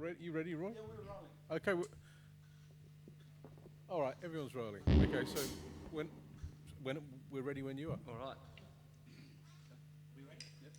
ready? You ready, Roy? Yeah, we're rolling. Okay. All right, everyone's rolling. Okay, so when we're ready when you are. All right. We ready? Yep.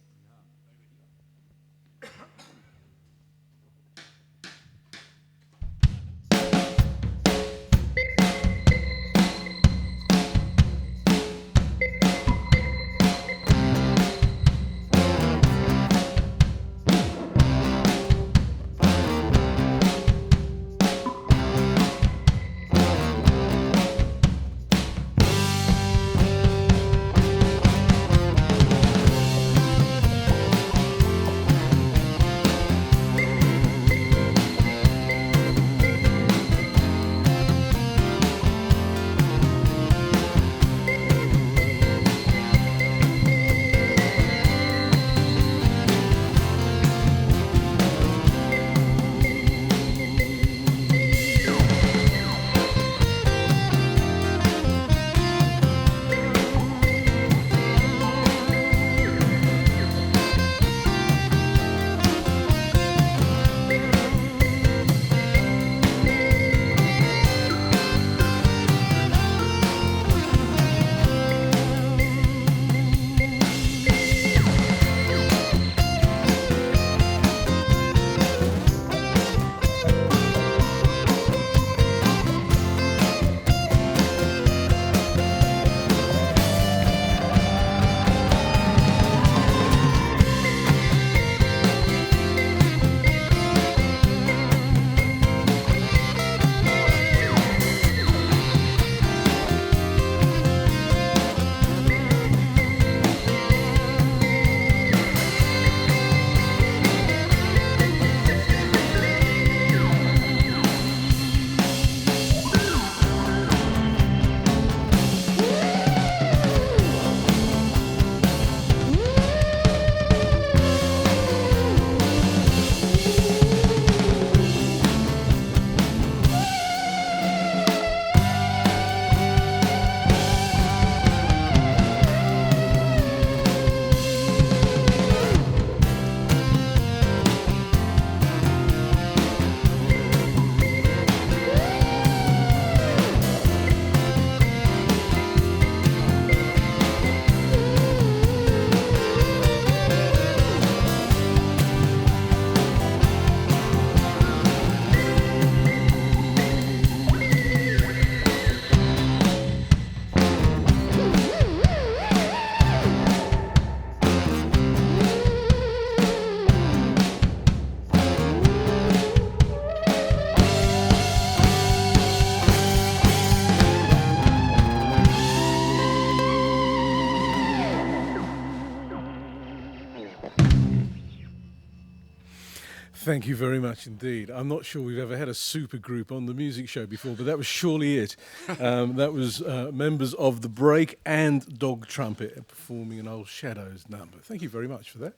Thank you very much indeed. I'm not sure we've ever had a super group on the music show before, but that was surely it. That was members of the Break and Dog Trumpet performing an Old Shadows number. Thank you very much for that.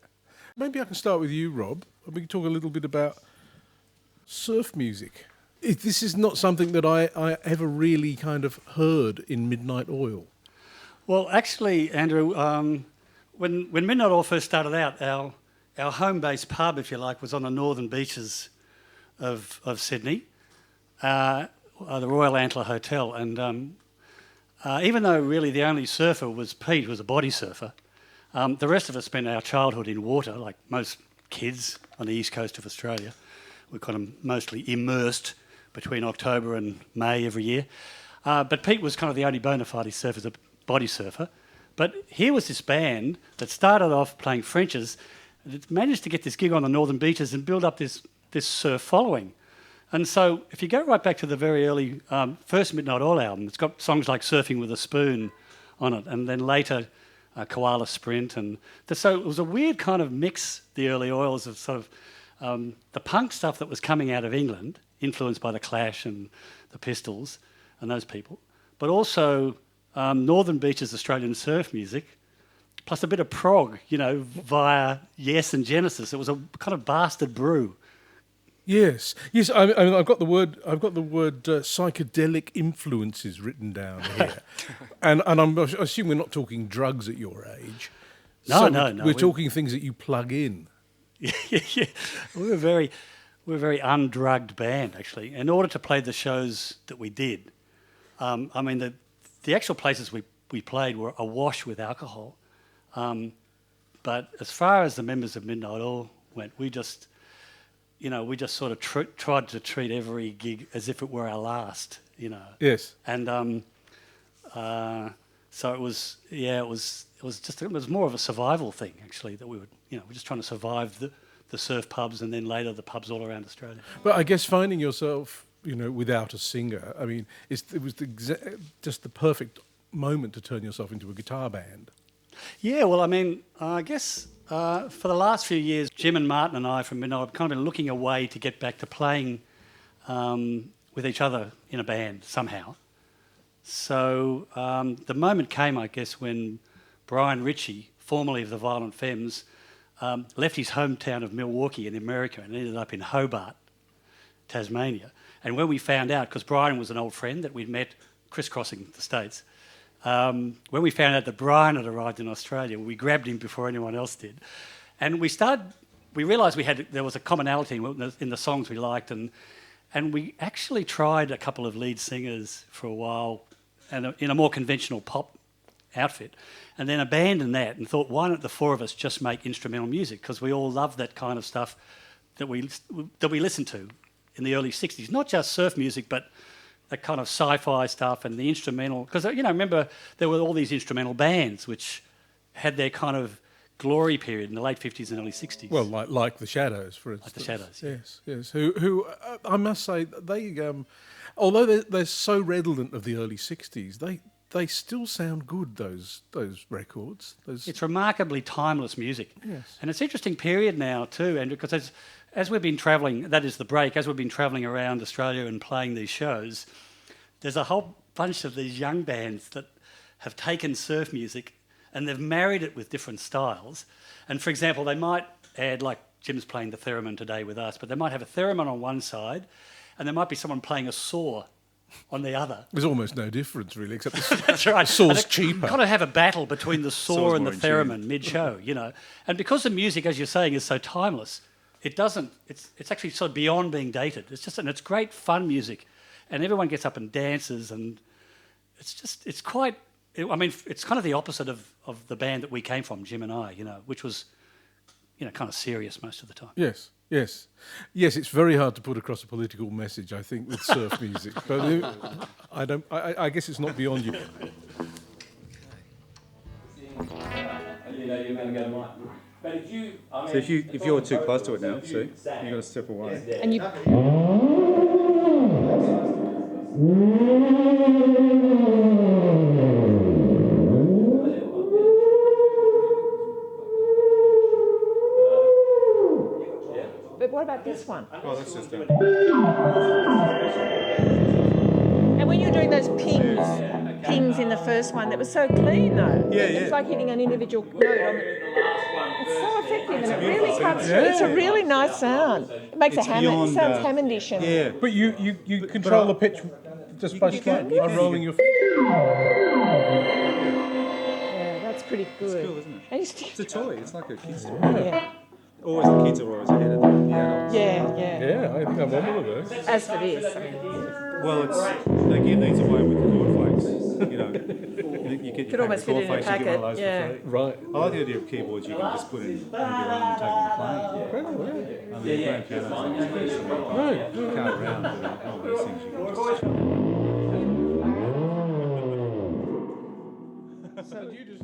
Maybe I can start with you, Rob. We can talk a little bit about surf music. This is not something that I ever really kind of heard in Midnight Oil. Well, actually, Andrew, when Midnight Oil first started out, our home-based pub, if you like, was on the northern beaches of Sydney, the Royal Antler Hotel. And even though really the only surfer was Pete, who was a body surfer, the rest of us spent our childhood in water, like most kids on the east coast of Australia. We're kind of mostly immersed between October and May every year. But Pete was kind of the only bona fide surfer, the body surfer. But here was this band that started off playing Frenches, and it managed to get this gig on the northern beaches and build up this surf following. And so if you go right back to the very early first Midnight Oil album, it's got songs like Surfing with a Spoon on it, and then later Koala Sprint. So it was a weird kind of mix, the early Oils, of sort of the punk stuff that was coming out of England, influenced by the Clash and the Pistols and those people, but also Northern Beaches Australian surf music, plus a bit of prog, via Yes and Genesis. It was a kind of bastard brew. Yes. I mean, I've got the word psychedelic influences written down here, and I assume we're not talking drugs at your age. No. We're talking things that you plug in. Yeah. We we're a very undrugged band, actually. In order to play the shows that we did, I mean, the actual places we played were awash with alcohol. But as far as the members of Midnight Oil went, we just sort of tried to treat every gig as if it were our last, you know. Yes. And so it was more of a survival thing, actually, that we're just trying to survive the surf pubs and then later the pubs all around Australia. But I guess finding yourself, without a singer, I mean, it was just the perfect moment to turn yourself into a guitar band. Yeah, well, I mean, I guess for the last few years, Jim and Martin and I from Midnight have kind of been looking away to get back to playing with each other in a band somehow. So the moment came, I guess, when Brian Ritchie, formerly of the Violent Femmes, left his hometown of Milwaukee in America and ended up in Hobart, Tasmania. And when we found out, because Brian was an old friend that we'd met crisscrossing the States, when we found out that Brian had arrived in Australia, we grabbed him before anyone else did. And we realised there was a commonality in the songs we liked, and we actually tried a couple of lead singers for a while and in a more conventional pop outfit, and then abandoned that and thought, why don't the four of us just make instrumental music? Because we all love that kind of stuff that we listened to in the early 60s. Not just surf music, but that kind of sci-fi stuff and the instrumental. Because, remember, there were all these instrumental bands which had their kind of glory period in the late 50s and early 60s. Well, like the Shadows, for instance. Like the Shadows, yeah. Yes. Who I must say, they, although they're so redolent of the early 60s, they still sound good, those records. It's remarkably timeless music. Yes. And it's an interesting period now too, Andrew, because as we've been travelling, that is the break, as we've been travelling around Australia and playing these shows, there's a whole bunch of these young bands that have taken surf music and they've married it with different styles. And for example, they might add, like Jim's playing the theremin today with us, but they might have a theremin on one side and there might be someone playing a saw on the other. There's almost no difference, really, except that's right. The saw's cheaper. You've got to have a battle between the saw and the theremin mid-show, And because the music, as you're saying, is so timeless, it's actually sort of beyond being dated. It's great fun music, and everyone gets up and dances, and it's kind of the opposite of the band that we came from, Jim and I, which was, kind of serious most of the time. Yes. It's very hard to put across a political message, I think, with surf music. But I guess it's not beyond you. But if you're too close to it now, see, you've got to step away. And you. But what about this one? Oh, that's just done. And when you're doing those pings in the first one, that was so clean though. Yeah. It's like hitting an individual note on it. It's so effective and it really cuts through. It's a really nice sound. It makes it sounds Hammondish. Yeah. But you control the pitch just by rolling your feet. Yeah, that's pretty good. It's cool, isn't it? And It's a toy. It's like a kid's toy. yeah. Always the kids are always ahead of the adults. Yeah. Yeah, I think I'm one of those. As for this, Well, they give these away with the cornflakes. You get could almost fit it in a packet. You get one of those Yeah. for free. Right. I like the idea of keyboards you can just put in your own and take them playing. I mean, grand pianos are expensive. You can't around, but all these things you can just... So do you just